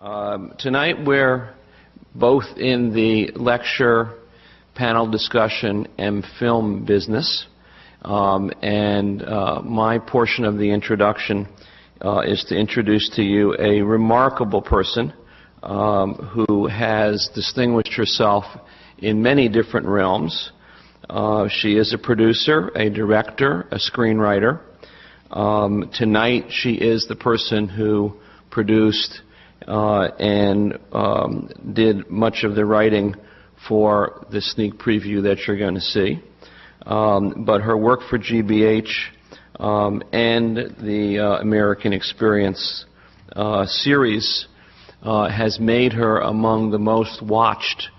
Tonight we're both in the lecture, panel discussion, and film business. My portion of the introduction is to introduce to you a remarkable person who has distinguished herself in many different realms. She is a producer, a director, a screenwriter. Tonight she is the person who produced and did much of the writing for the sneak preview that you're going to see. But her work for GBH and the American Experience series has made her among the most watched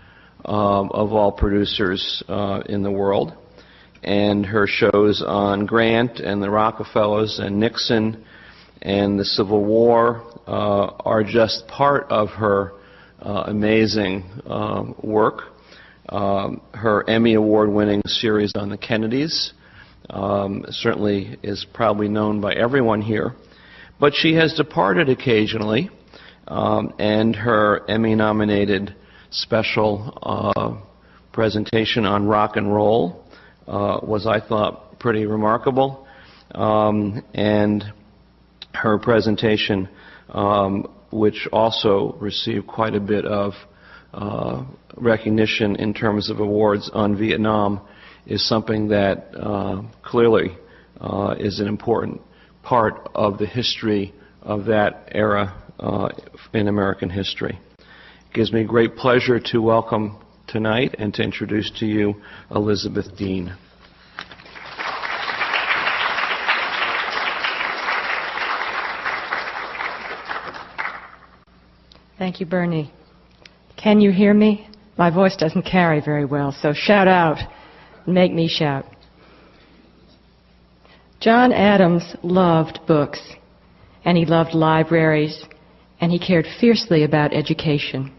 of all producers in the world. And her shows on Grant and the Rockefellers and Nixon and the Civil War are just part of her amazing work. Her Emmy Award-winning series on the Kennedys certainly is probably known by everyone here. But she has departed occasionally, and her Emmy-nominated special presentation on rock and roll was, I thought, pretty remarkable. And her presentation, which also received quite a bit of recognition in terms of awards on Vietnam, is something that clearly is an important part of the history of that era in American history. It gives me great pleasure to welcome tonight and to introduce to you Elizabeth Dean. Thank you, Bernie. Can you hear me? My voice doesn't carry very well, so shout out and make me shout. John Adams loved books, and he loved libraries, and he cared fiercely about education.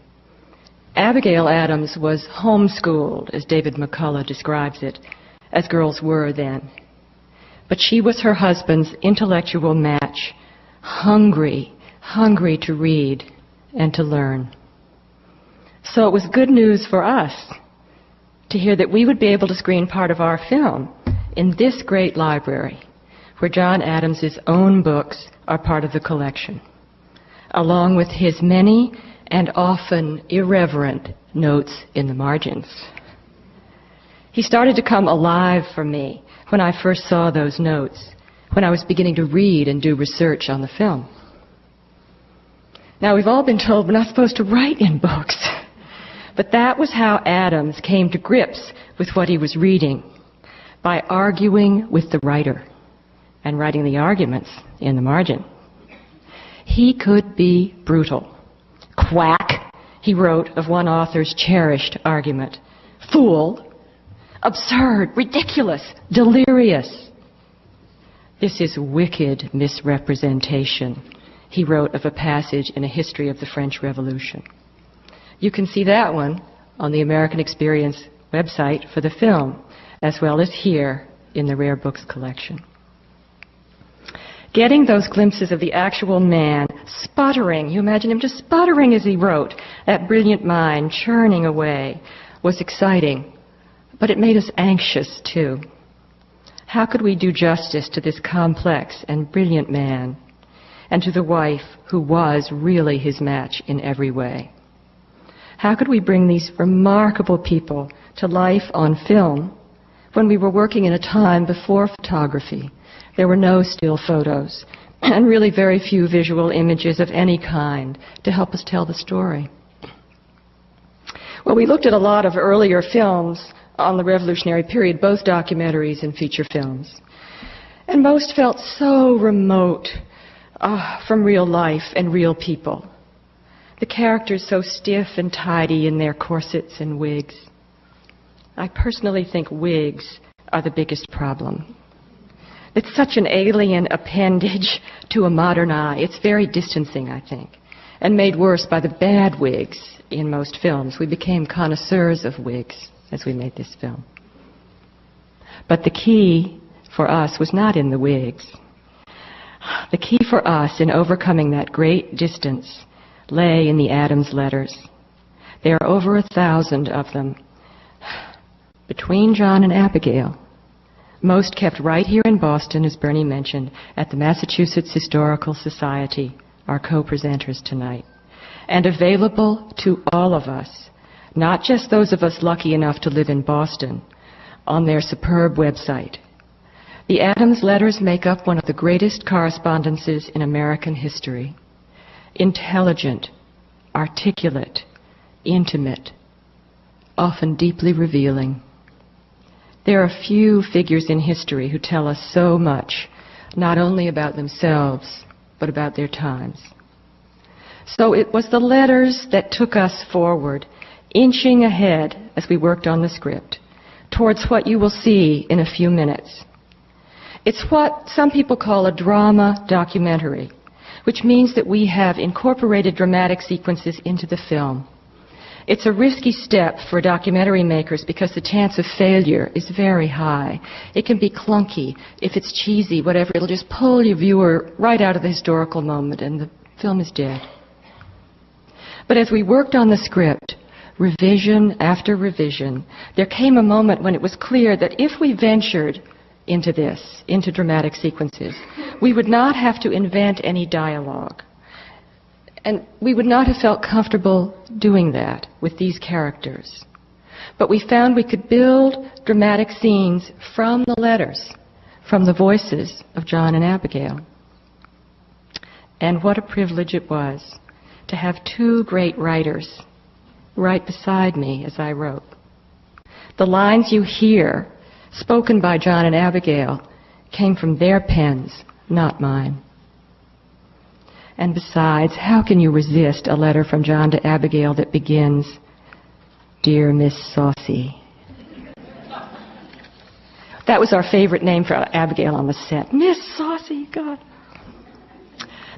Abigail Adams was homeschooled, as David McCullough describes it, as girls were then. But she was her husband's intellectual match, hungry to read and to learn. So it was good news for us to hear that we would be able to screen part of our film in this great library, where John Adams' own books are part of the collection, along with his many and often irreverent notes in the margins. He started to come alive for me when I first saw those notes, when I was beginning to read and do research on the film. Now, we've all been told we're not supposed to write in books, but that was how Adams came to grips with what he was reading, by arguing with the writer and writing the arguments in the margin. He could be brutal. Quack, he wrote of one author's cherished argument. Fool, absurd, ridiculous, delirious. This is wicked misrepresentation, he wrote of a passage in A History of the French Revolution. You can see that one on the American Experience website for the film, as well as here in the Rare Books collection. Getting those glimpses of the actual man sputtering, you imagine him just sputtering as he wrote, that brilliant mind churning away, was exciting, but it made us anxious too. How could we do justice to this complex and brilliant man, and to the wife who was really his match in every way? How could we bring these remarkable people to life on film when we were working in a time before photography? There were no still photos, and really very few visual images of any kind to help us tell the story. Well, we looked at a lot of earlier films on the Revolutionary period, both documentaries and feature films. And most felt so remote from real life and real people. The characters so stiff and tidy in their corsets and wigs. I personally think wigs are the biggest problem. It's such an alien appendage to a modern eye. It's very distancing, I think, and made worse by the bad wigs in most films. We became connoisseurs of wigs as we made this film. But the key for us was not in the wigs. The key for us in overcoming that great distance lay in the Adams letters. There are over 1,000 of them. Between John and Abagail, most kept right here in Boston, as Bernie mentioned, at the Massachusetts Historical Society, our co-presenters tonight, and available to all of us, not just those of us lucky enough to live in Boston, on their superb website. The Adams letters make up one of the greatest correspondences in American history. Intelligent, articulate, intimate, often deeply revealing. There are few figures in history who tell us so much, not only about themselves, but about their times. So it was the letters that took us forward, inching ahead as we worked on the script, towards what you will see in a few minutes. It's what some people call a drama documentary, which means that we have incorporated dramatic sequences into the film. It's a risky step for documentary makers because the chance of failure is very high. It can be clunky. If it's cheesy, whatever, it'll just pull your viewer right out of the historical moment and the film is dead. But as we worked on the script, revision after revision, there came a moment when it was clear that if we ventured into this, into dramatic sequences, we would not have to invent any dialogue. And we would not have felt comfortable doing that with these characters. But we found we could build dramatic scenes from the letters, from the voices of John and Abagail. And what a privilege it was to have two great writers right beside me as I wrote. The lines you hear, spoken by John and Abagail, came from their pens, not mine. And besides, how can you resist a letter from John to Abagail that begins, "Dear Miss Saucy"? That was our favorite name for Abagail on the set. Miss Saucy, God.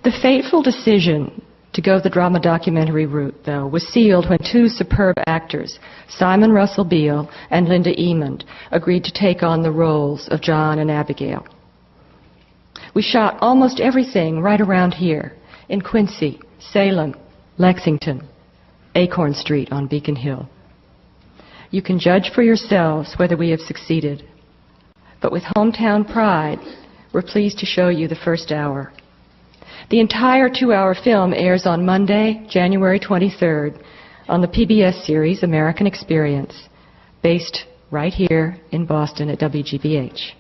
The fateful decision to go the drama documentary route, though, was sealed when two superb actors, Simon Russell Beale and Linda Emond, agreed to take on the roles of John and Abagail. We shot almost everything right around here, in Quincy, Salem, Lexington, Acorn Street on Beacon Hill. You can judge for yourselves whether we have succeeded. But with hometown pride, we're pleased to show you the first hour. The entire 2-hour film airs on Monday, January 23rd, on the PBS series American Experience, based right here in Boston at WGBH.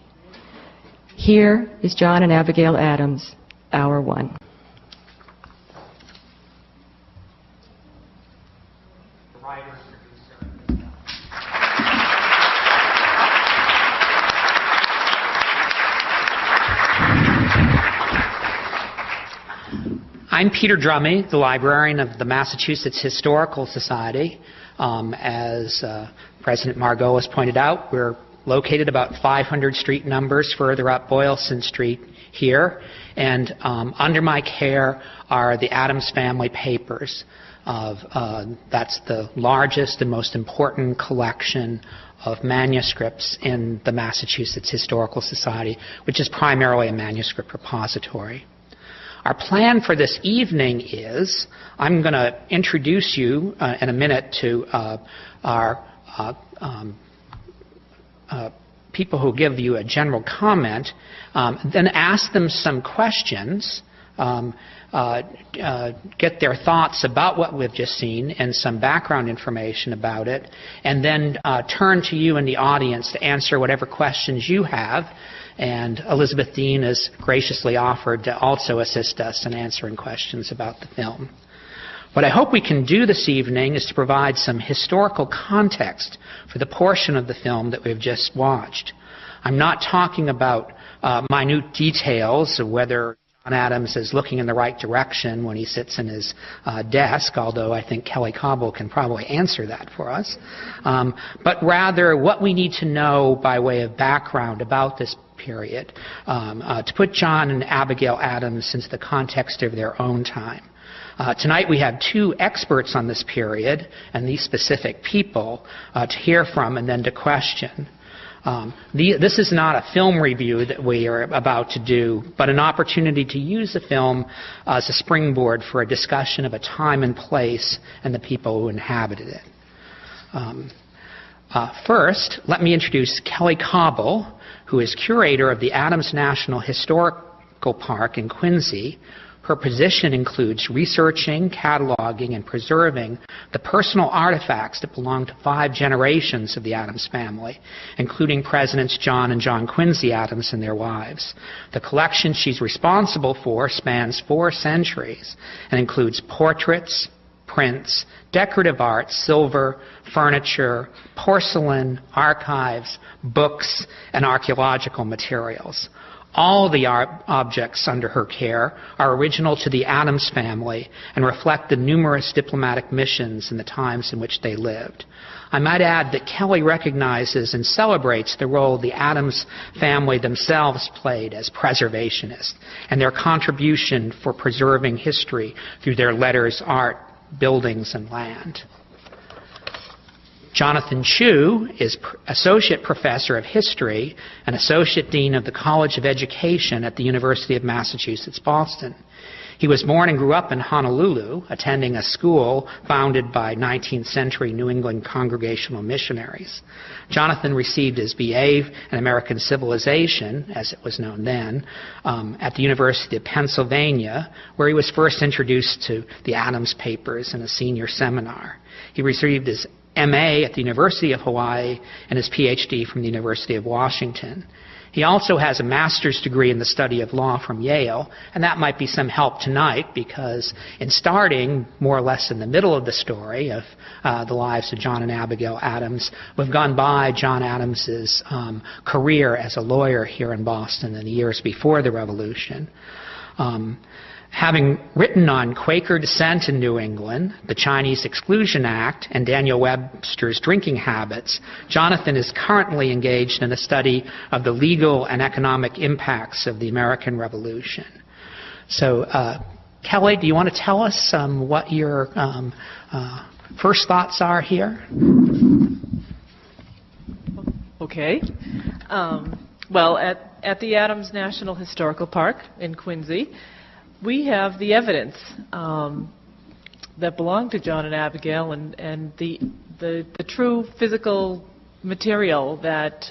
Here is John and Abagail Adams, Hour 1. I'm Peter Drummey, the librarian of the Massachusetts Historical Society. As President Margolis pointed out, we're located about 500 street numbers further up Boylston Street here. And under my care are the Adams Family Papers. That's the largest and most important collection of manuscripts in the Massachusetts Historical Society, which is primarily a manuscript repository. Our plan for this evening is, I'm going to introduce you in a minute to our people who give you a general comment, then ask them some questions, get their thoughts about what we've just seen and some background information about it, and then turn to you in the audience to answer whatever questions you have. And Elizabeth Dean has graciously offered to also assist us in answering questions about the film. What I hope we can do this evening is to provide some historical context for the portion of the film that we've just watched. I'm not talking about minute details of whether John Adams is looking in the right direction when he sits in his desk, although I think Kelly Cobble can probably answer that for us, but rather what we need to know by way of background about this period, to put John and Abagail Adams into the context of their own time. Tonight we have two experts on this period and these specific people to hear from and then to question. This is not a film review that we are about to do, but an opportunity to use the film as a springboard for a discussion of a time and place and the people who inhabited it. First, let me introduce Kelly Cobble, who is curator of the Adams National Historical Park in Quincy. Her position includes researching, cataloging, and preserving the personal artifacts that belong to 5 generations of the Adams family, including Presidents John and John Quincy Adams and their wives. The collection she's responsible for spans 4 centuries and includes portraits, prints, decorative art, silver, furniture, porcelain, archives, books, and archaeological materials. All the objects under her care are original to the Adams family and reflect the numerous diplomatic missions in the times in which they lived. I might add that Kelly recognizes and celebrates the role the Adams family themselves played as preservationists and their contribution for preserving history through their letters, art, buildings, and land. Jonathan Chu is Associate Professor of History and Associate Dean of the College of Education at the University of Massachusetts, Boston. He was born and grew up in Honolulu, attending a school founded by 19th century New England Congregational missionaries. Jonathan received his BA in American Civilization, as it was known then, at the University of Pennsylvania, where he was first introduced to the Adams Papers in a senior seminar. He received his MA at the University of Hawaii and his PhD from the University of Washington. He also has a master's degree in the study of law from Yale, and that might be some help tonight because in starting more or less in the middle of the story of the lives of John and Abigail Adams, we've gone by John Adams's career as a lawyer here in Boston in the years before the Revolution. Having written on Quaker dissent in New England, the Chinese Exclusion Act, and Daniel Webster's drinking habits, Jonathan is currently engaged in a study of the legal and economic impacts of the American Revolution. So, Kelly, do you want to tell us what your first thoughts are here? Okay. Well, at the Adams National Historical Park in Quincy, we have the evidence that belonged to John and Abigail and the true physical material that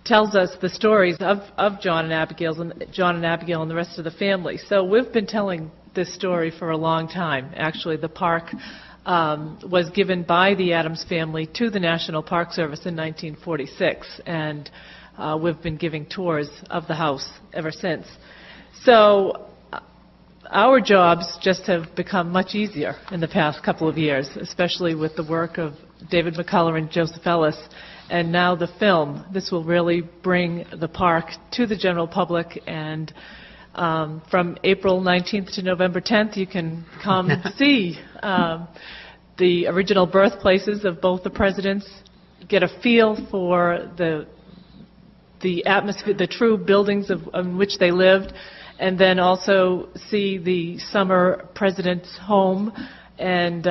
tells us the stories of John and Abigail and the rest of the family. So we've been telling this story for a long time. Actually, the park was given by the Adams family to the National Park Service in 1946, and we've been giving tours of the house ever since. So our jobs just have become much easier in the past couple of years, especially with the work of David McCullough and Joseph Ellis, and now the film. This will really bring the park to the general public, and from April 19th to November 10th, you can come see the original birthplaces of both the presidents, get a feel for the atmosphere, the true buildings in which they lived, and then also see the summer president's home and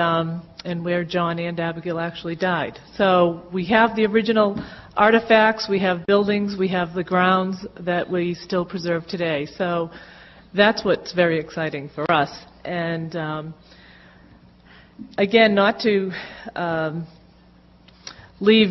where John and Abigail actually died. So we have the original artifacts, we have buildings, we have the grounds that we still preserve today. So that's what's very exciting for us. And again, not to leave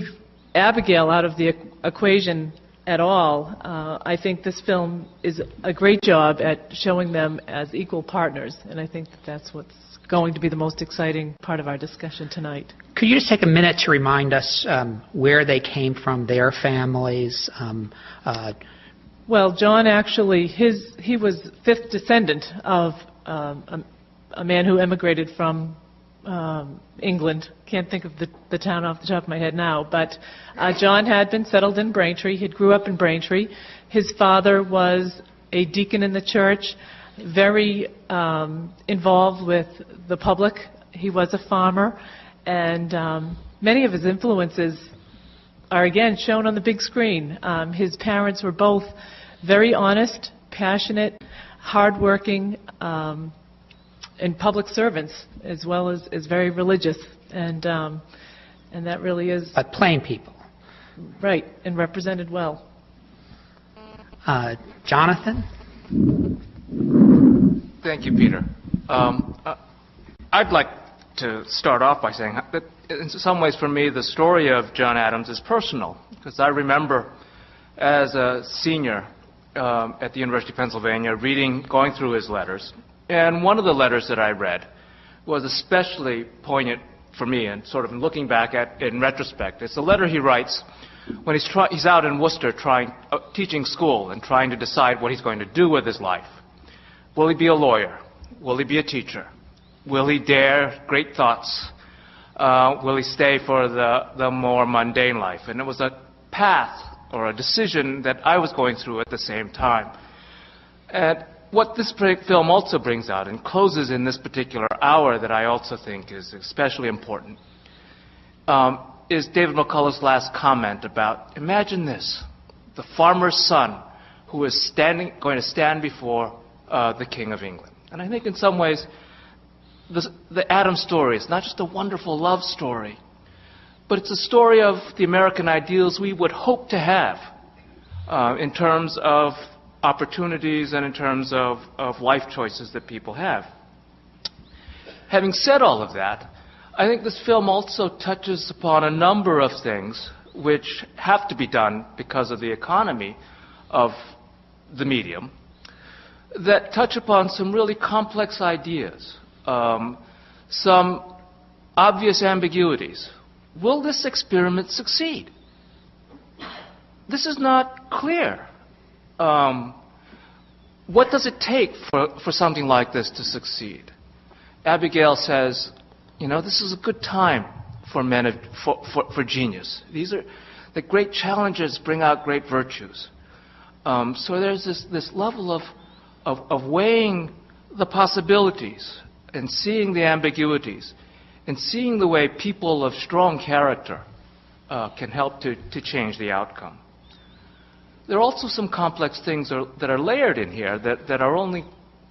Abigail out of the equation at all. I think this film is a great job at showing them as equal partners, and I think that's what's going to be the most exciting part of our discussion tonight. Could you just take a minute to remind us where they came from, their families? Well, John actually, he was fifth descendant of a man who emigrated from England. Can't think of the town off the top of my head now, but John had been settled in Braintree. He grew up in Braintree. His father was a deacon in the church, very involved with the public. He was a farmer, and many of his influences are again shown on the big screen. His parents were both very honest, passionate, hardworking, and public servants, as well as very religious, and that really is. But plain people. right and represented well. Jonathan? Thank you, Peter. I'd like to start off by saying that in some ways for me the story of John Adams is personal, because I remember as a senior at the University of Pennsylvania going through his letters, and one of the letters that I read was especially poignant for me, and sort of looking back at in retrospect. It's a letter he writes when he's out in Worcester teaching school and trying to decide what he's going to do with his life. Will he be a lawyer? Will he be a teacher? Will he dare great thoughts? Will he stay for the more mundane life? And it was a path or a decision that I was going through at the same time. And what this film also brings out and closes in this particular hour that I also think is especially important is David McCullough's last comment about, imagine this, the farmer's son who is going to stand before the King of England. And I think in some ways the Adams story is not just a wonderful love story, but it's a story of the American ideals we would hope to have in terms of opportunities and in terms of life choices that people have. Having said all of that, I think this film also touches upon a number of things which have to be done because of the economy of the medium that touch upon some really complex ideas, some obvious ambiguities. Will this experiment succeed? This is not clear. What does it take for something like this to succeed? Abagail says, this is a good time for men, for genius. These are the great challenges bring out great virtues. So there's this level of weighing the possibilities and seeing the ambiguities and seeing the way people of strong character can help to change the outcome. There are also some complex things that are layered in here that are only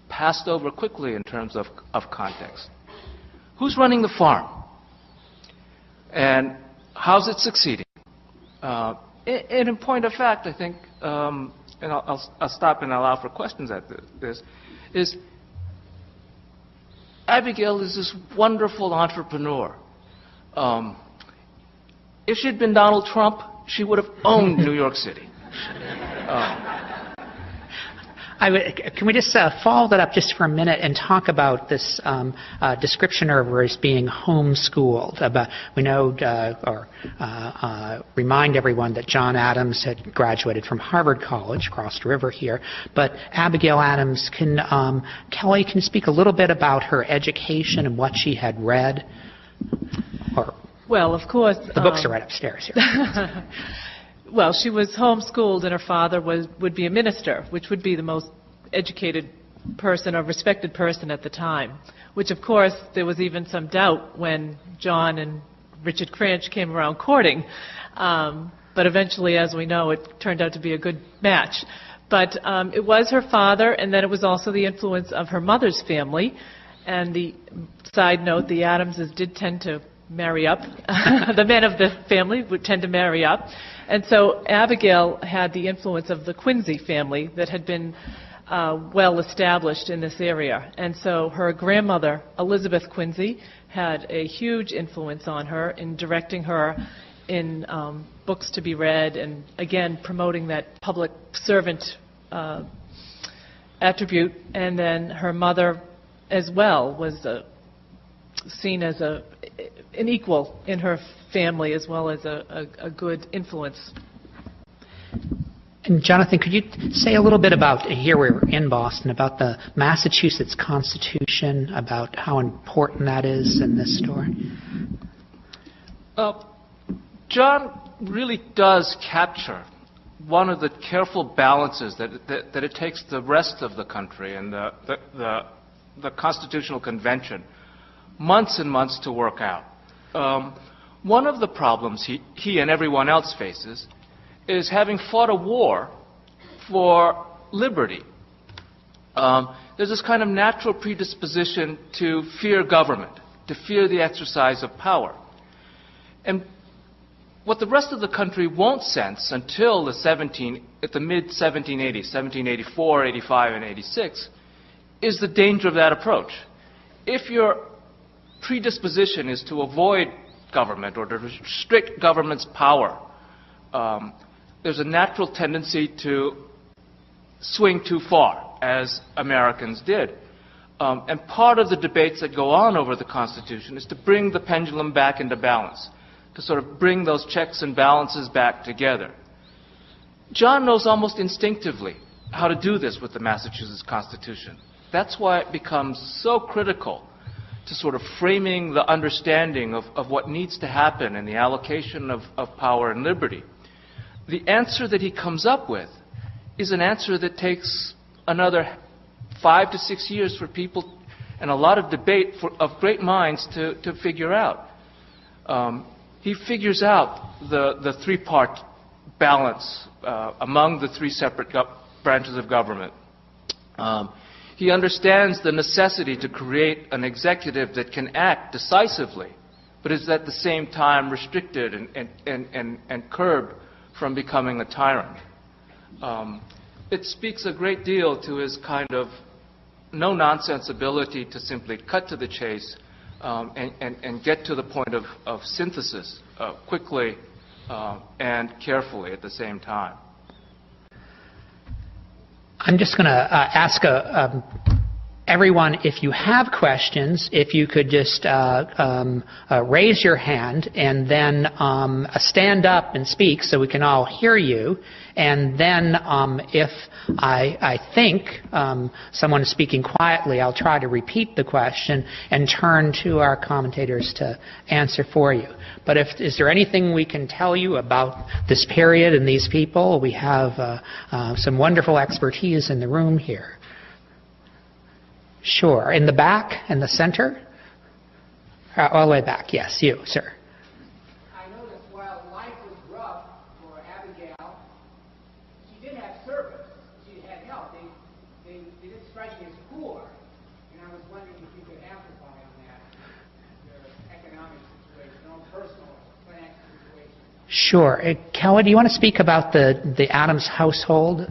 passed over quickly in terms of context. Who's running the farm? And how's it succeeding? And in point of fact, I think, and I'll stop and allow for questions at this, is Abagail is this wonderful entrepreneur. If she'd been Donald Trump, she would have owned New York City. Can we just follow that up just for a minute and talk about this description of her as being homeschooled? We know, remind everyone that John Adams had graduated from Harvard College, across the river here. But Abagail Adams, Kelly, can you speak a little bit about her education and what she had read? Well, of course. The books are right upstairs here. Well, she was homeschooled, and her father would be a minister, which would be the most educated person or respected person at the time, which, of course, there was even some doubt when John and Richard Cranch came around courting. But eventually, as we know, it turned out to be a good match. But it was her father, and then it was also the influence of her mother's family. And the side note, the Adamses did tend to marry up. The men of the family would tend to marry up. And so Abagail had the influence of the Quincy family that had been well established in this area. And so her grandmother, Elizabeth Quincy, had a huge influence on her in directing her in books to be read and, again, promoting that public servant attribute. And then her mother as well was seen as an equal in her family as well as a good influence. And Jonathan, could you say a little bit about, here we're in Boston, about the Massachusetts Constitution, about how important that is in this story? John really does capture one of the careful balances that it takes the rest of the country and the Constitutional Convention months and months to work out. One of the problems he and everyone else faces is having fought a war for liberty. There's this kind of natural predisposition to fear government, to fear the exercise of power. And what the rest of the country won't sense until at the mid-1780s, 1784, 85, and 86, is the danger of that approach. If your predisposition is to avoid government or to restrict government's power, there's a natural tendency to swing too far, as Americans did. And part of the debates that go on over the Constitution is to bring the pendulum back into balance, to sort of bring those checks and balances back together. John knows almost instinctively how to do this with the Massachusetts Constitution. That's why it becomes so critical to sort of framing the understanding of what needs to happen in the allocation of power and liberty. The answer that he comes up with is an answer that takes another 5 to 6 years for people and a lot of debate of great minds to figure out. He figures out the three-part balance among the three separate branches of government. He understands the necessity to create an executive that can act decisively, but is at the same time restricted and curbed from becoming a tyrant. It speaks a great deal to his kind of no-nonsense ability to simply cut to the chase and get to the point of synthesis quickly and carefully at the same time. I'm just going to ask everyone, if you have questions, if you could just raise your hand and then stand up and speak so we can all hear you. And then if I think someone is speaking quietly, I'll try to repeat the question and turn to our commentators to answer for you. But is there anything we can tell you about this period and these people? We have some wonderful expertise in the room here. Sure. In the back, in the center? All the way back. Yes, you, sir. I noticed while life was rough for Abagail, she did have service. She had help. They didn't strike me as poor. And I was wondering if you could amplify on that, their economic situation, their own personal financial situation. Sure. Kelly, do you want to speak about the Adams household?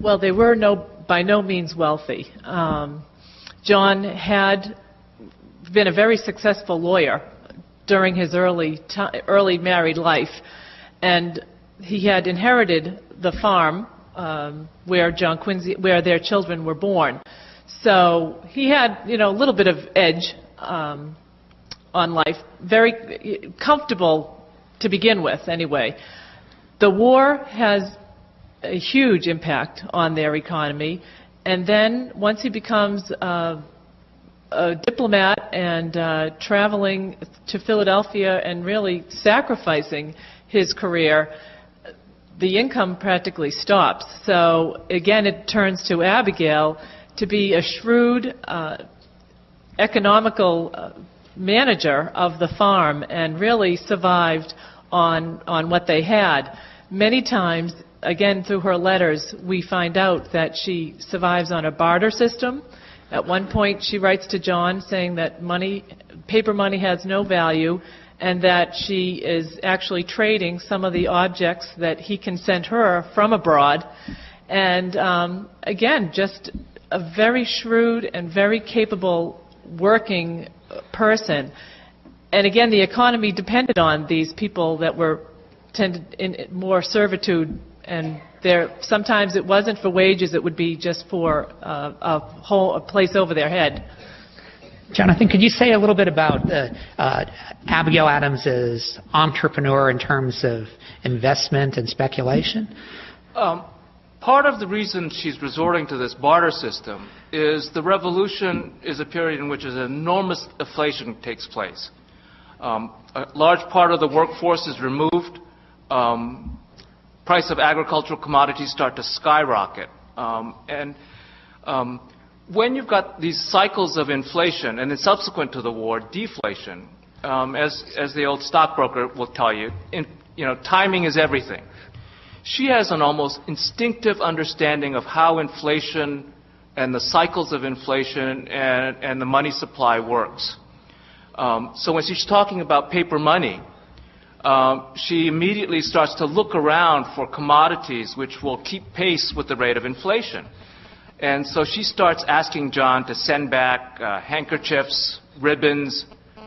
Well, they were by no means wealthy. John had been a very successful lawyer during his early married life, and he had inherited the farm where where their children were born. So he had, a little bit of edge on life, very comfortable to begin with, anyway. The war has a huge impact on their economy, and then once he becomes a diplomat and traveling to Philadelphia and really sacrificing his career, the income practically stops. So again, it turns to Abagail to be a shrewd, economical manager of the farm, and really survived on what they had. Many times, again, through her letters, we find out that she survives on a barter system. At one point, she writes to John saying that paper money has no value, and that she is actually trading some of the objects that he can send her from abroad. And again, just a very shrewd and very capable working person. And again, the economy depended on these people that were tended in more servitude. And sometimes it wasn't for wages, it would be just for a place over their head. Jonathan, could you say a little bit about Abagail Adams as entrepreneur in terms of investment and speculation? Part of the reason she's resorting to this barter system is the revolution is a period in which an enormous inflation takes place. A large part of the workforce is removed. Price of agricultural commodities start to skyrocket. When you've got these cycles of inflation, and then subsequent to the war, deflation, as the old stockbroker will tell you, timing is everything. She has an almost instinctive understanding of how inflation and the cycles of inflation and the money supply works. So when she's talking about paper money, she immediately starts to look around for commodities which will keep pace with the rate of inflation. And so she starts asking John to send back handkerchiefs, ribbons,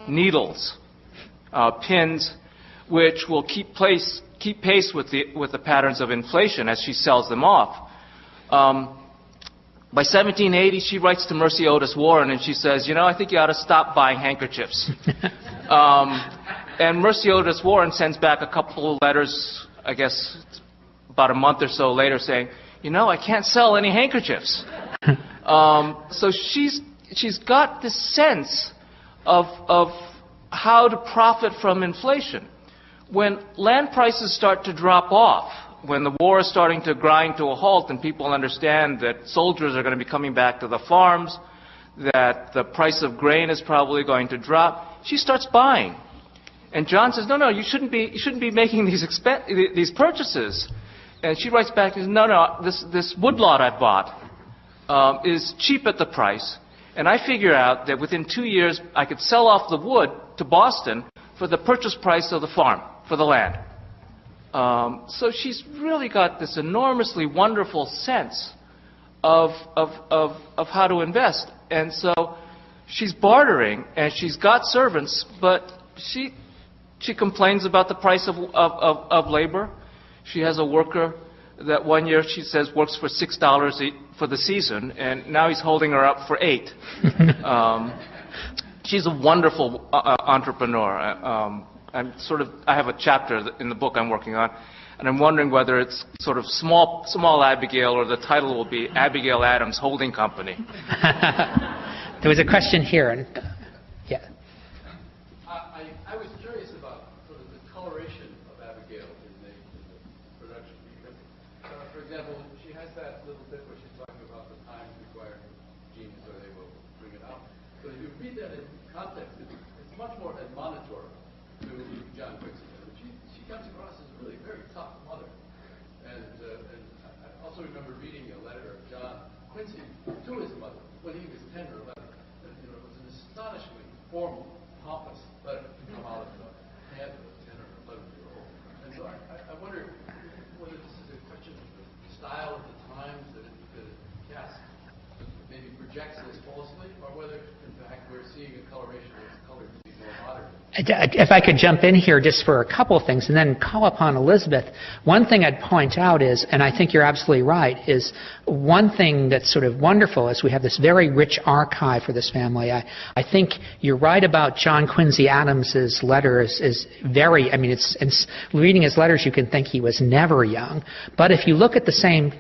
needles, pins, which will keep pace with the patterns of inflation as she sells them off. By 1780, she writes to Mercy Otis Warren and she says, you know, I think you ought to stop buying handkerchiefs. And Mercy Otis Warren sends back a couple of letters, I guess about a month or so later, saying, you know, I can't sell any handkerchiefs. So she's got this sense of how to profit from inflation. When land prices start to drop off, when the war is starting to grind to a halt and people understand that soldiers are going to be coming back to the farms, that the price of grain is probably going to drop, she starts buying. And John says, no, you shouldn't be making these purchases. And she writes back, no, this woodlot I bought is cheap at the price. And I figure out that within 2 years I could sell off the wood to Boston for the purchase price of the farm, for the land. So she's really got this enormously wonderful sense of how to invest. And so she's bartering, and she's got servants, but she complains about the price of labor. She has a worker that one year she says works for $6 for the season, and now he's holding her up for $8. She's a wonderful entrepreneur. I have a chapter in the book I'm working on, and I'm wondering whether it's sort of small Abagail, or the title will be Abagail Adams Holding Company. There was a question here, and yeah. I was curious about sort of the coloration of Abagail in the production. Because, for example, she has that little bit where she's talking about the times required genes, or they will bring it out. So if you read that in context, it's much more admonitory to John Quincy. She comes across as a really very tough mother. And I also remember reading a letter of John Quincy to his mother when he was 10 or 11. It was an astonishingly formal, pompous letter to come out of the hand of a 10 or 11-year-old. And so I wonder whether this is a question of the style of the times that it casts, maybe projects this falsely, or whether, in fact, we're seeing a coloration that's colored to be more modern. If I could jump in here just for a couple of things and then call upon Elizabeth. One thing I'd point out is, and I think you're absolutely right, is one thing that's sort of wonderful is we have this very rich archive for this family. I think you're right about John Quincy Adams's letters is very, it's reading his letters you can think he was never young. But if you look at the same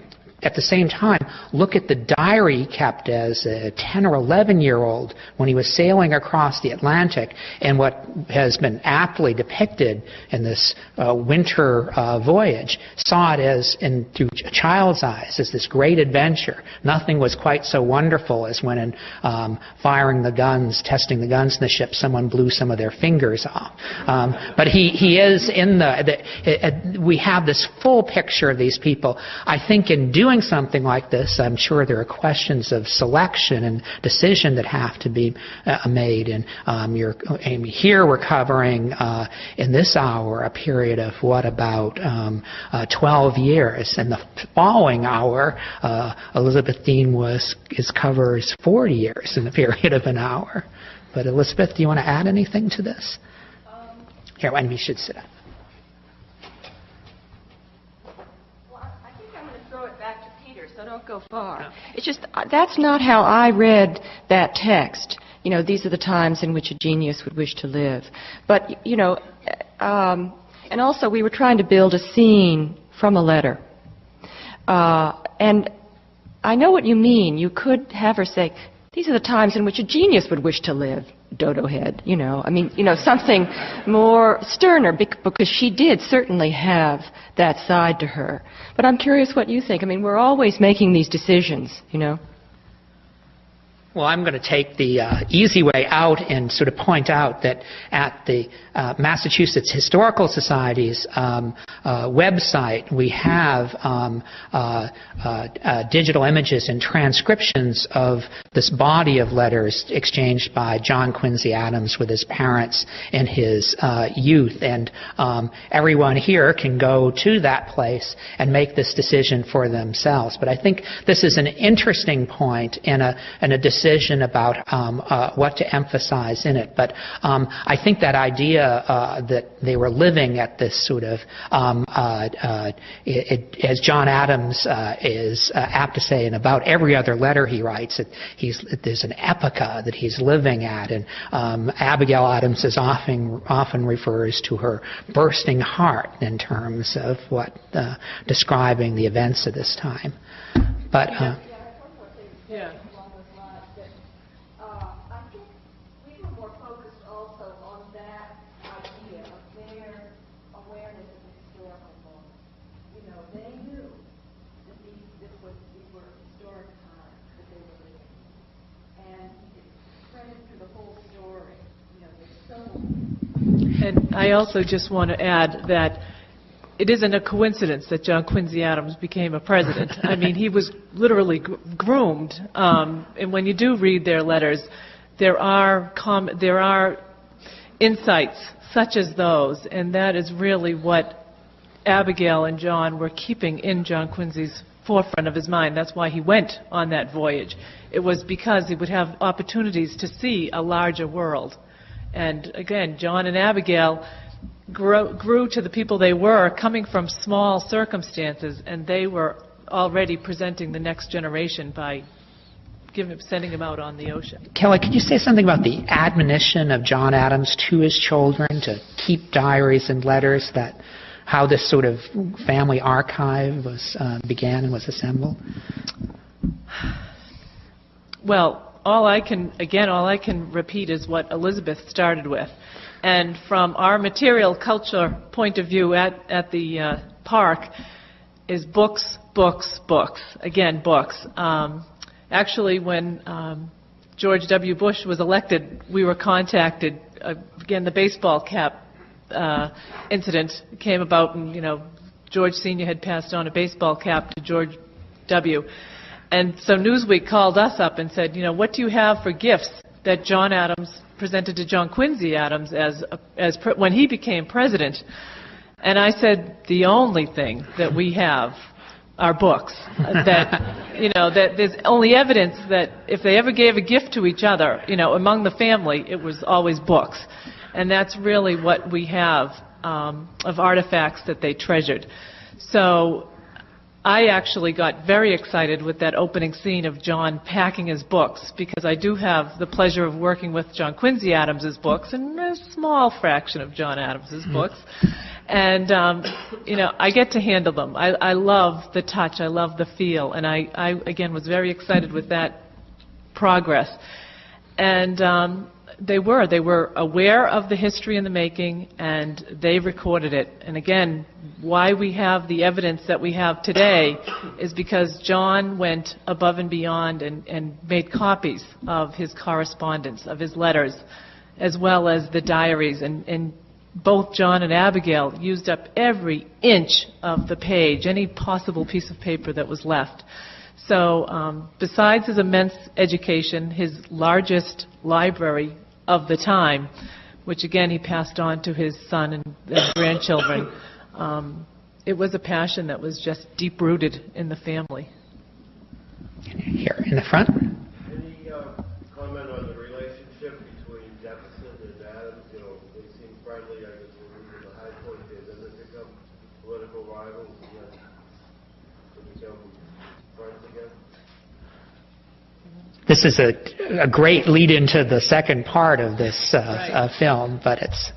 time, look at the diary kept as a 10 or 11-year-old when he was sailing across the Atlantic, and what has been aptly depicted in this winter voyage, saw it as, through a child's eyes, as this great adventure. Nothing was quite so wonderful as when in firing the guns, testing the guns in the ship, someone blew some of their fingers off. But he is in we have this full picture of these people. I think in doing something like this, I'm sure there are questions of selection and decision that have to be made. And Amy, here we're covering in this hour a period of about 12 years. And the following hour, Elizabeth Dean covers 40 years in the period of an hour. But Elizabeth, do you want to add anything to this? Here, and we should sit up. So don't go far. It's just, that's not how I read that text. You know, these are the times in which a genius would wish to live. But, and also we were trying to build a scene from a letter. And I know what you mean. You could have her say, these are the times in which a genius would wish to live, dodo head, something more sterner, because she did certainly have that side to her. But I'm curious what you think. We're always making these decisions, Well, I'm going to take the easy way out and sort of point out that at the Massachusetts Historical Society's website, we have digital images and transcriptions of this body of letters exchanged by John Quincy Adams with his parents in his youth. And everyone here can go to that place and make this decision for themselves. But I think this is an interesting point in a decision about what to emphasize in it. But I think that idea that they were living at this sort of, as John Adams is apt to say, in about every other letter he writes, there's an epocha that he's living at. And Abagail Adams is often refers to her bursting heart in terms of what describing the events of this time. But Yeah. along those lines that I think we were more focused also on that idea of their awareness of the historical moment. You know, they knew that these were historic times that they were living in. And it's threaded through the whole story. You know, there's so many. And I also just want to add that it isn't a coincidence that John Quincy Adams became a president. I mean, he was literally groomed. And when you do read their letters, there are insights such as those, and that is really what Abagail and John were keeping in John Quincy's forefront of his mind. That's why he went on that voyage. It was because he would have opportunities to see a larger world. And again, John and Abagail grew to the people they were, coming from small circumstances, and they were already presenting the next generation by sending them out on the ocean. Kelly, could you say something about the admonition of John Adams to his children to keep diaries and letters, how this sort of family archive began and was assembled? Well, all I can repeat is what Elizabeth started with. And from our material culture point of view at the park is books, books, books. Again, books. Actually, when George W. Bush was elected, we were contacted. Again, the baseball cap incident came about, and George Sr. had passed on a baseball cap to George W. And so Newsweek called us up and said, what do you have for gifts that John Adams presented to John Quincy Adams when he became president? And I said, the only thing that we have are books. That there's only evidence that if they ever gave a gift to each other, among the family, it was always books. And that's really what we have of artifacts that they treasured. So I actually got very excited with that opening scene of John packing his books, because I do have the pleasure of working with John Quincy Adams's books and a small fraction of John Adams's books. And, I get to handle them. I love the touch. I love the feel. And I again, was very excited with that progress. And they were aware of the history in the making, and they recorded it. And again, why we have the evidence that we have today is because John went above and beyond and made copies of his correspondence, of his letters, as well as the diaries. And both John and Abagail used up every inch of the page, any possible piece of paper that was left. So besides his immense education, his largest library of the time, which again he passed on to his son and grandchildren, it was a passion that was just deep-rooted in the family. Here in the front. Any comment on the relationship between Jefferson and Adams? They seem friendly, I guess, in the high point there. Then they become political rivals and then they become friends again? This is a great lead into the second part of this film, but it's...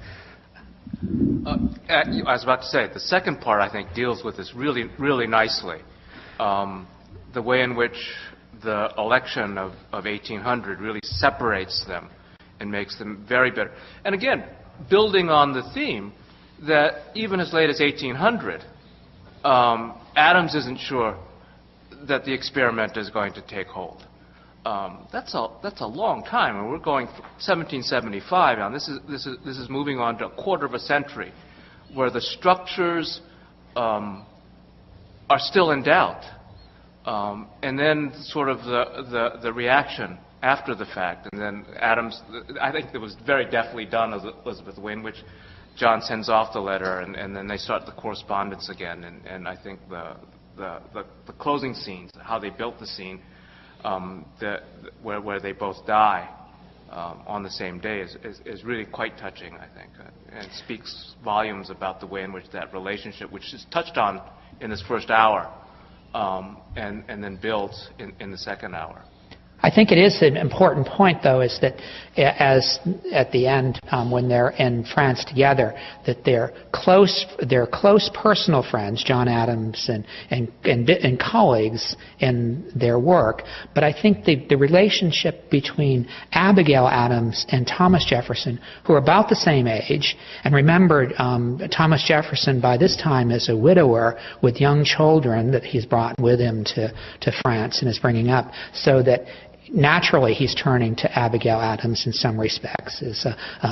I was about to say, the second part, I think, deals with this really, really nicely. The way in which the election of 1800 really separates them and makes them very bitter. And again, building on the theme that even as late as 1800, Adams isn't sure that the experiment is going to take hold. That's a long time, and we're going 1775 now. This is moving on to a quarter of a century, where the structures are still in doubt. And then sort of the reaction after the fact. And then Adams, I think it was very deftly done as Elizabeth Wynne, which John sends off the letter, and then they start the correspondence again. And I think the closing scenes, how they built the scene, where they both die on the same day is really quite touching, I think, and speaks volumes about the way in which that relationship, which is touched on in this first hour, and then builds in the second hour. I think it is an important point, though, is that as at the end, when they're in France together, that they're close personal friends, John Adams and colleagues in their work. But I think the relationship between Abagail Adams and Thomas Jefferson, who are about the same age, and remember, Thomas Jefferson by this time is a widower with young children that he's brought with him to France and is bringing up, so that naturally he's turning to Abagail Adams in some respects as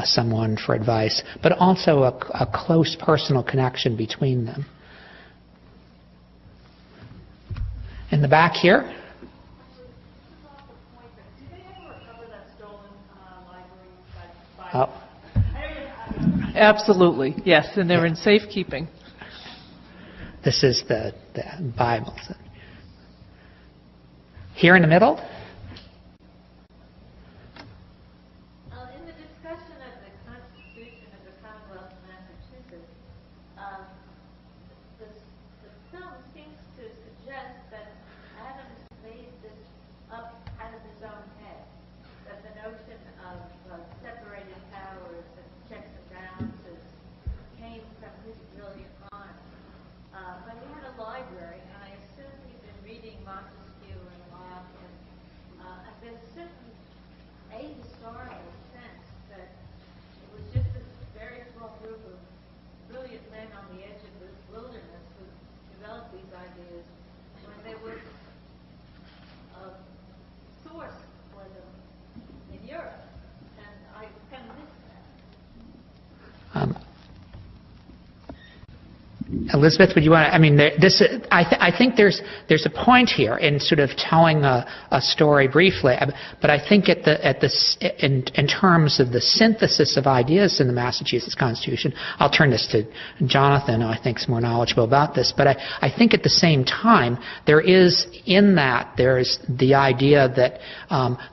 someone for advice, but also a close personal connection between them. In the back here. Oh. Absolutely, yes, and they're in safekeeping. This is the Bible. Here in the middle. Elizabeth, would you want to? I mean, I think there's a point here in sort of telling a story briefly, but I think in terms of the synthesis of ideas in the Massachusetts Constitution, I'll turn this to Jonathan, who I think is more knowledgeable about this. But I think at the same time there's the idea that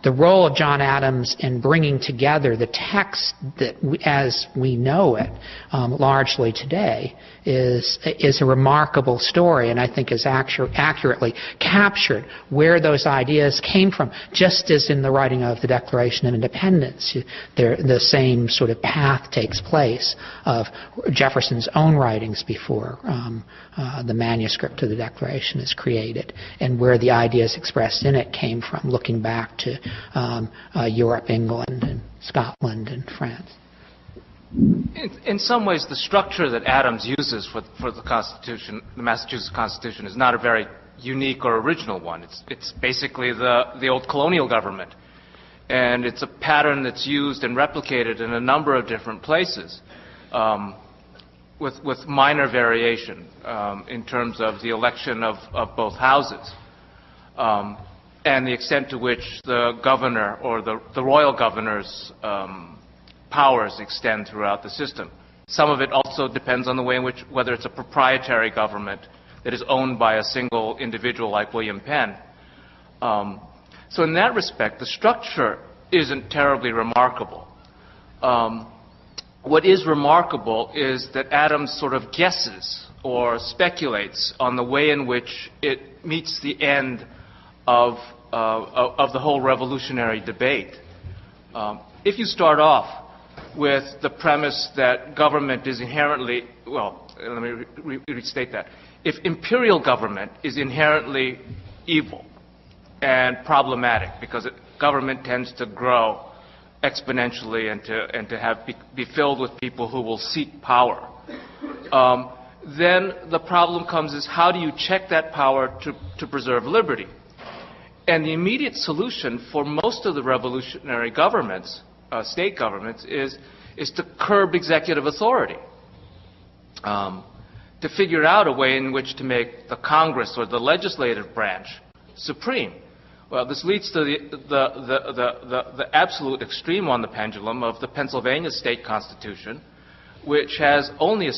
the role of John Adams in bringing together the text that as we know it largely today is a remarkable story, and I think is accurately captured where those ideas came from, just as in the writing of the Declaration of Independence. The same sort of path takes place of Jefferson's own writings before the manuscript of the Declaration is created, and where the ideas expressed in it came from, looking back to Europe, England, and Scotland, and France. In some ways, the structure that Adams uses for the Constitution, the Massachusetts Constitution, is not a very unique or original one. It's basically the old colonial government, and it's a pattern that's used and replicated in a number of different places, with minor variation in terms of the election of both houses, and the extent to which the governor or the royal governor's powers extend throughout the system. Some of it also depends on the way in which, whether it's a proprietary government that is owned by a single individual like William Penn. So in that respect, the structure isn't terribly remarkable. What is remarkable is that Adams sort of guesses or speculates on the way in which it meets the end of the whole revolutionary debate. If you start off with the premise that government is inherently, well, let me restate that. If imperial government is inherently evil and problematic because government tends to grow exponentially and to be filled with people who will seek power, then the problem comes is how do you check that power to preserve liberty? And the immediate solution for most of the revolutionary governments, state governments, is to curb executive authority. to figure out a way in which to make the Congress or the legislative branch supreme. Well, this leads to the absolute extreme on the pendulum of the Pennsylvania state constitution, which has only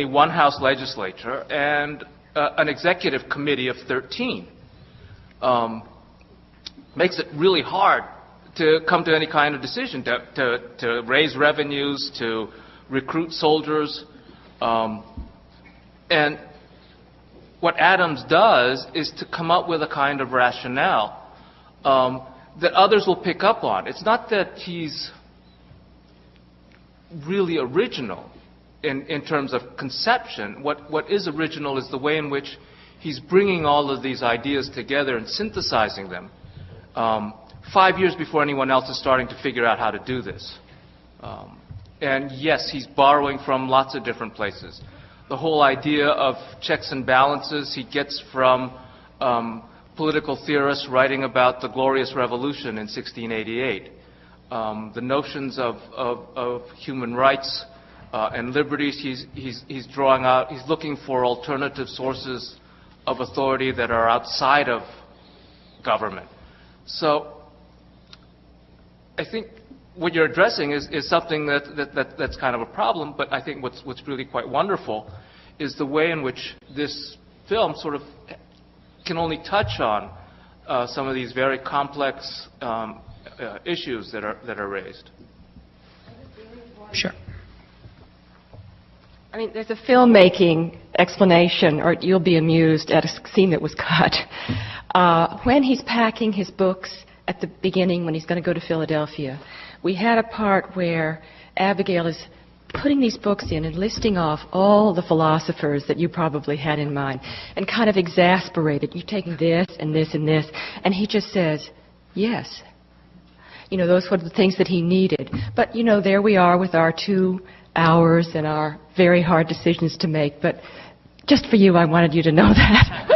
one House legislature and an executive committee of 13. Makes it really hard to come to any kind of decision, to raise revenues, to recruit soldiers. And what Adams does is to come up with a kind of rationale that others will pick up on. It's not that he's really original in terms of conception. What is original is the way in which he's bringing all of these ideas together and synthesizing them 5 years before anyone else is starting to figure out how to do this. And yes, he's borrowing from lots of different places. The whole idea of checks and balances he gets from political theorists writing about the Glorious Revolution in 1688. The notions of human rights and liberties he's drawing out. He's looking for alternative sources of authority that are outside of government. So I think what you're addressing is something that's kind of a problem, but I think what's really quite wonderful is the way in which this film sort of can only touch on some of these very complex issues that are raised. Sure. I mean, there's a filmmaking explanation, or you'll be amused at a scene that was cut. When he's packing his books at the beginning, when he's going to go to Philadelphia, we had a part where Abagail is putting these books in and listing off all the philosophers that you probably had in mind, and kind of exasperated. You're taking this and this and this. And he just says, yes. You know, those were the things that he needed. But, you know, there we are with our 2 hours and our very hard decisions to make. But just for you, I wanted you to know that.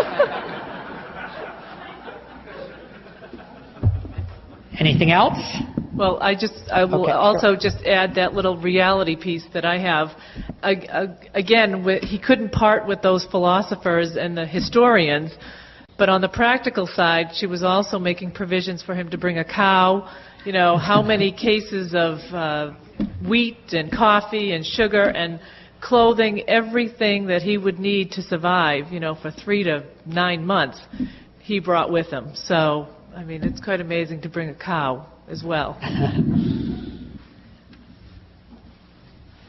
Anything else? Well, I will also just add that little reality piece that I have. Again, he couldn't part with those philosophers and the historians, but on the practical side, she was also making provisions for him to bring a cow. You know, how many cases of wheat and coffee and sugar and clothing, everything that he would need to survive, you know, for 3 to 9 months, he brought with him. So, I mean, it's quite amazing to bring a cow as well.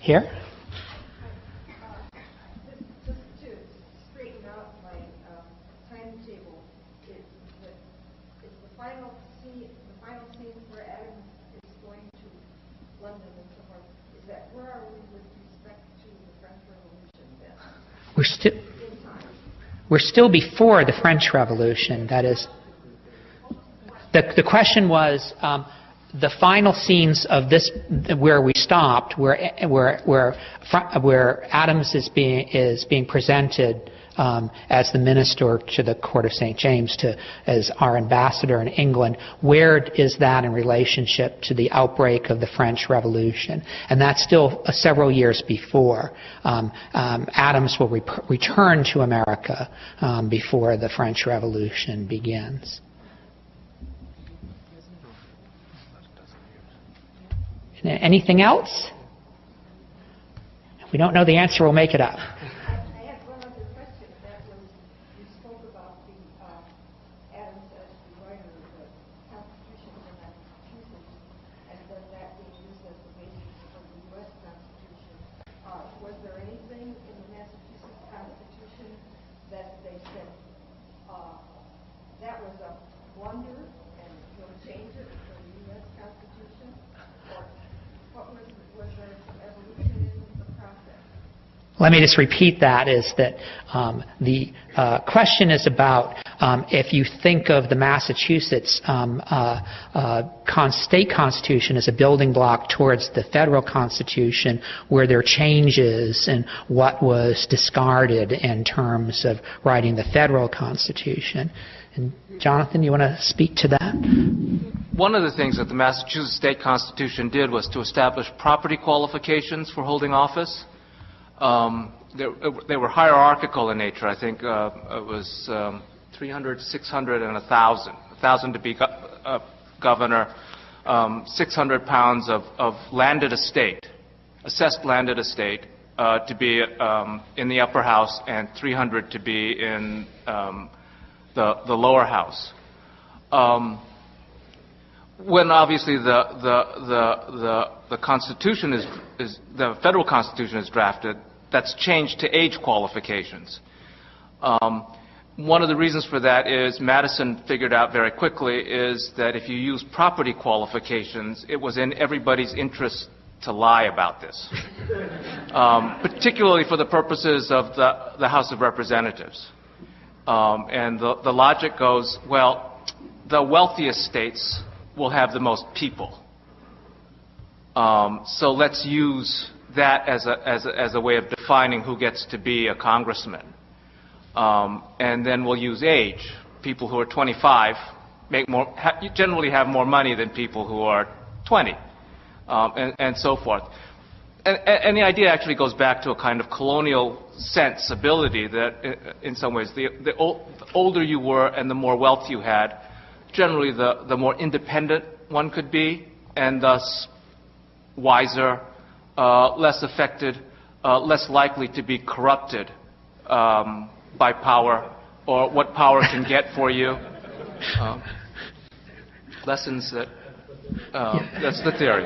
Here? Just to straighten out my timetable, is the final scene where Adam is going to London and so forth, is that where are we with respect to the French Revolution then? We're still before the French Revolution. That is, the question was the final scenes of this, where we stopped, where Adams is being presented as the minister to the court of St. James, as our ambassador in England. Where is that in relationship to the outbreak of the French Revolution? And that's still several years before. Adams will return to America before the French Revolution begins. Anything else? If we don't know the answer, we'll make it up. I had one other question. That was, you spoke about the Adams as the writer of the Constitution of Massachusetts, and then that being used as the basis for the U.S. Constitution. Was there anything in the Massachusetts Constitution that they said that was a blunder and you'll change it for the U.S. Constitution? Or was there some evolution in the process? Let me just repeat that, is that the question is about if you think of the Massachusetts state constitution as a building block towards the federal constitution, where there are changes in what was discarded in terms of writing the federal constitution. And Jonathan, you want to speak to that? One of the things that the Massachusetts state constitution did was to establish property qualifications for holding office. They were hierarchical in nature. I think it was 300, 600, and 1,000. 1,000 to be governor, 600 pounds of landed estate, assessed landed estate, to be in the upper house, and 300 to be in the lower house. When obviously the Constitution is the federal Constitution is drafted, that's changed to age qualifications. One of the reasons for that is Madison figured out very quickly is that if you use property qualifications, it was in everybody's interest to lie about this, particularly for the purposes of the House of Representatives. And the logic goes, well, the wealthiest states will have the most people. So let's use that as a way of defining who gets to be a congressman. And then we'll use age. People who are 25 generally have more money than people who are 20, and so forth. And the idea actually goes back to a kind of colonial sensibility that, in some ways, the older you were and the more wealth you had, generally the more independent one could be, and thus wiser, less affected, less likely to be corrupted by power or what power can get for you. Lessons that that's the theory.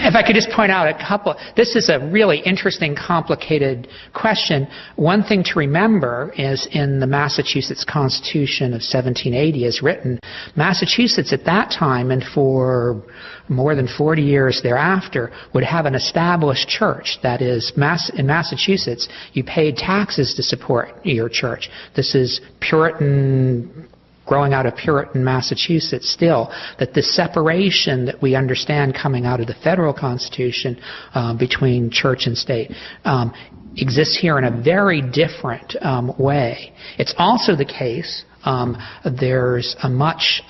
If I could just point out a couple, this is a really interesting, complicated question. One thing to remember is in the Massachusetts Constitution of 1780 as written, Massachusetts at that time and for more than 40 years thereafter would have an established church. That is, in Massachusetts, you paid taxes to support your church. This is Puritan, growing out of Puritan Massachusetts still, that the separation that we understand coming out of the federal Constitution between church and state exists here in a very different way. It's also the case there's a much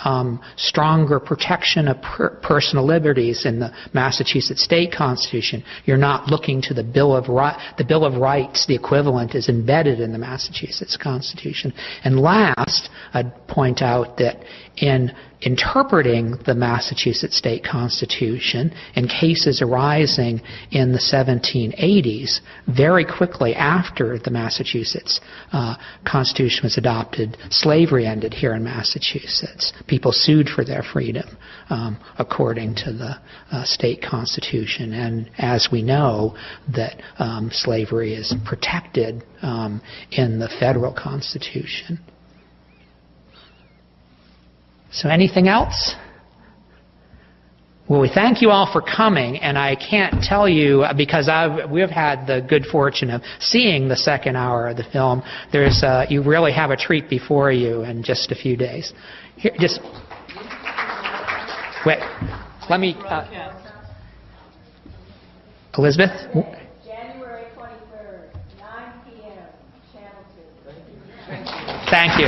stronger protection of personal liberties in the Massachusetts State Constitution. You're not looking to the Bill of Rights. The equivalent is embedded in the Massachusetts Constitution. And last, I'd point out that in interpreting the Massachusetts State Constitution in cases arising in the 1780s, very quickly after the Massachusetts Constitution was adopted, slavery ended here in Massachusetts. People sued for their freedom according to the state constitution. And as we know, that slavery is protected in the federal Constitution. So anything else? Well, we thank you all for coming, and I can't tell you, because we've had the good fortune of seeing the second hour of the film. You really have a treat before you in just a few days. Here, just wait. Let me, Elizabeth. January 23rd, 9 p.m., Channel 2. Thank you.